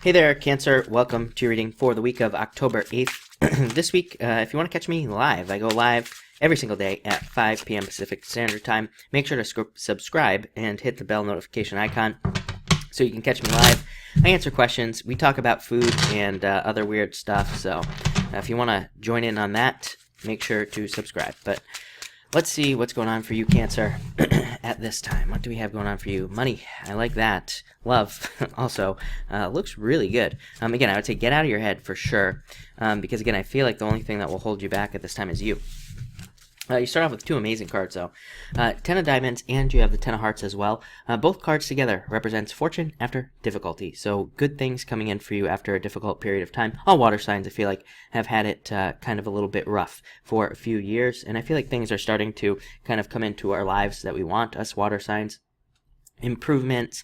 Hey there, Cancer. Welcome to your reading for the week of October 8th. This week, if you want to catch me live, I go live every single day at 5 p.m. Pacific Standard Time. Make sure to subscribe and hit the bell notification icon so you can catch me live. I answer questions. We talk about food and other weird stuff. So if you want to join in on that, make sure to subscribe. But let's see what's going on for you, Cancer, at this time. What do we have going on for you? Money. I like that. Love. Also, looks really good. Again, I would say get out of your head for sure. Because, again, I feel like the only thing that will hold you back at this time is you. You start off with two amazing cards, though. 10 of Diamonds, and you have the 10 of Hearts as well. Both cards together represents fortune after difficulty. So good things coming in for you after a difficult period of time. All water signs, I feel like, have had it kind of a little bit rough for a few years. And I feel like things are starting to kind of come into our lives that we want, us water signs. Improvements,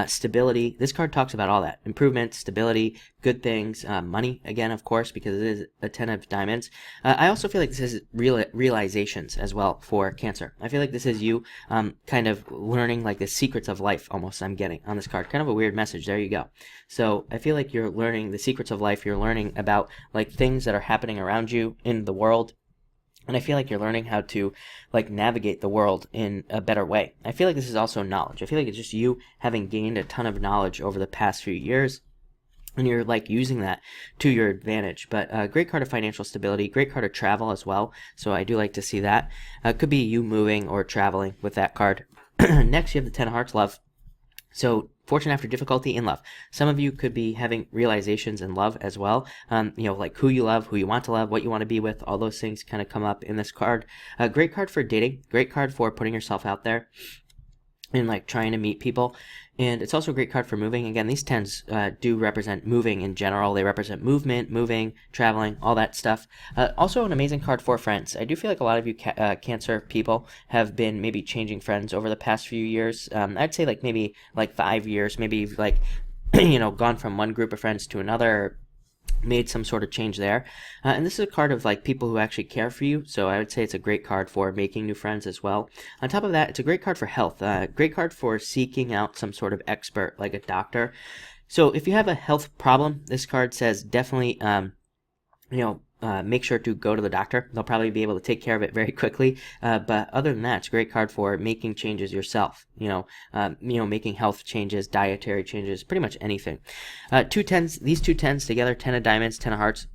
stability. This card talks about all that. Improvements, stability, good things, money, again, of course, because it is a 10 of Diamonds. I also feel like this is realizations as well for Cancer. I feel like this is you kind of learning like the secrets of life, almost, I'm getting on this card. Kind of a weird message. There you go. So I feel like you're learning the secrets of life. You're learning about like things that are happening around you in the world. And I feel like you're learning how to like navigate the world in a better way. I feel like this is also knowledge. I feel like it's just you having gained a ton of knowledge over the past few years. And you're like using that to your advantage. But great card of financial stability, great card of travel as well. So I do like to see that. Could be you moving or traveling with that card. Next, you have the 10 of Hearts, love. So fortune after difficulty in love. Some of you could be having realizations in love as well. Like who you love, who you want to love, what you want to be with. All those things kind of come up in this card. Great card for dating. Great card for putting yourself out there and like trying to meet people. And it's also a great card for moving. Again, these 10s do represent moving in general. They represent movement, moving, traveling, all that stuff. Also an amazing card for friends. I do feel like a lot of you Cancer people have been maybe changing friends over the past few years. I'd say like maybe like 5 years, maybe like, gone from one group of friends to another, made some sort of change there. And this is a card of like people who actually care for you. So I would say it's a great card for making new friends as well. On top of that, it's a great card for health. Great card for seeking out some sort of expert like a doctor. So if you have a health problem, this card says definitely, make sure to go to the doctor. They'll probably be able to take care of it very quickly. But other than that, it's a great card for making changes yourself. Making health changes, dietary changes, pretty much anything. Two 10s, these two 10s together, 10 of Diamonds, 10 of Hearts,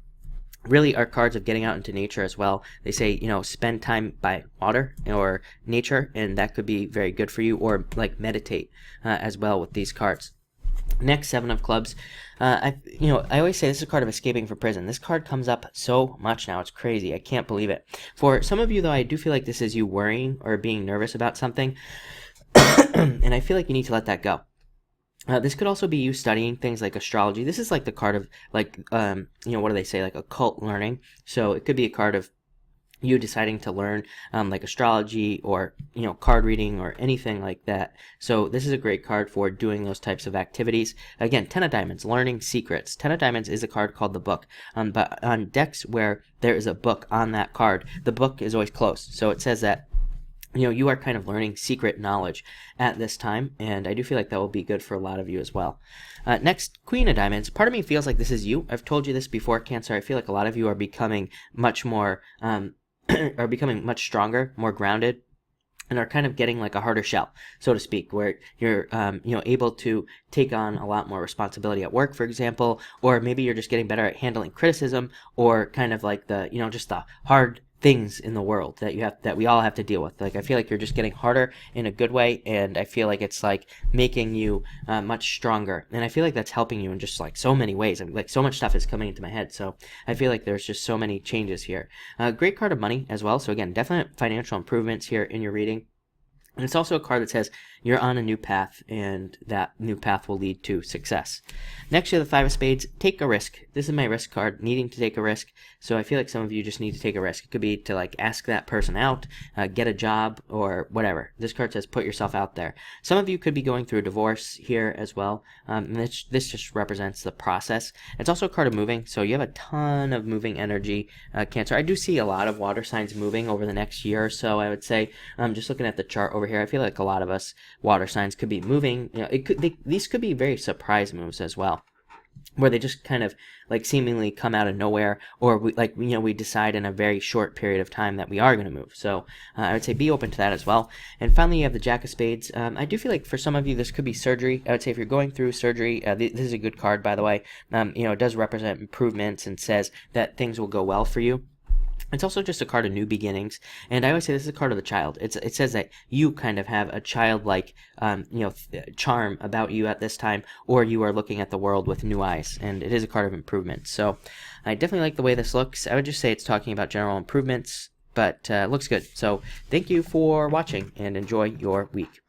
really are cards of getting out into nature as well. They say, spend time by water or nature, and that could be very good for you, or like meditate as well with these cards. Next, 7 of Clubs. I always say this is a card of escaping from prison. This card comes up so much now. It's crazy. I can't believe it. For some of you, though, I do feel like this is you worrying or being nervous about something. And I feel like you need to let that go. This could also be you studying things like astrology. This is like the card of like, what do they say? Like occult learning. So it could be a card of you deciding to learn like astrology or card reading or anything like that. So this is a great card for doing those types of activities. Again, 10 of Diamonds, learning secrets. 10 of Diamonds is a card called the Book. But on decks where there is a book on that card, the book is always closed. So it says that you are kind of learning secret knowledge at this time, and I do feel like that will be good for a lot of you as well. Next, Queen of Diamonds. Part of me feels like this is you. I've told you this before, Cancer. I feel like a lot of you are becoming much more are becoming much stronger, more grounded, and are kind of getting like a harder shell, so to speak, where you're able to take on a lot more responsibility at work, for example, or maybe you're just getting better at handling criticism, or kind of like the just the hard things in the world that we all have to deal with. Like I feel like you're just getting harder in a good way, and I feel like it's like making you much stronger, and I feel like that's helping you in just like so many ways. I mean, like so much stuff is coming into my head, so I feel like there's just so many changes here. Great card of money as well. So again, definite financial improvements here in your reading. And it's also a card that says you're on a new path, and that new path will lead to success. Next, you have the 5 of Spades. Take a risk. This is my risk card, needing to take a risk. So I feel like some of you just need to take a risk. It could be to like ask that person out, get a job, or whatever. This card says put yourself out there. Some of you could be going through a divorce here as well. And this just represents the process. It's also a card of moving. So you have a ton of moving energy, Cancer. I do see a lot of water signs moving over the next year or so, I would say. Just looking at the chart over here, I feel like a lot of us water signs could be moving. These could be very surprise moves as well. where they just kind of like seemingly come out of nowhere, or we decide in a very short period of time that we are going to move. So I would say be open to that as well. And finally, you have the Jack of Spades. I do feel like for some of you this could be surgery. I would say if you're going through surgery, this is a good card, by the way. It does represent improvements and says that things will go well for you. It's also just a card of new beginnings, and I always say this is a card of the child. It says that you kind of have a childlike, charm about you at this time, or you are looking at the world with new eyes, and it is a card of improvement. So I definitely like the way this looks. I would just say it's talking about general improvements, but looks good. So thank you for watching, and enjoy your week.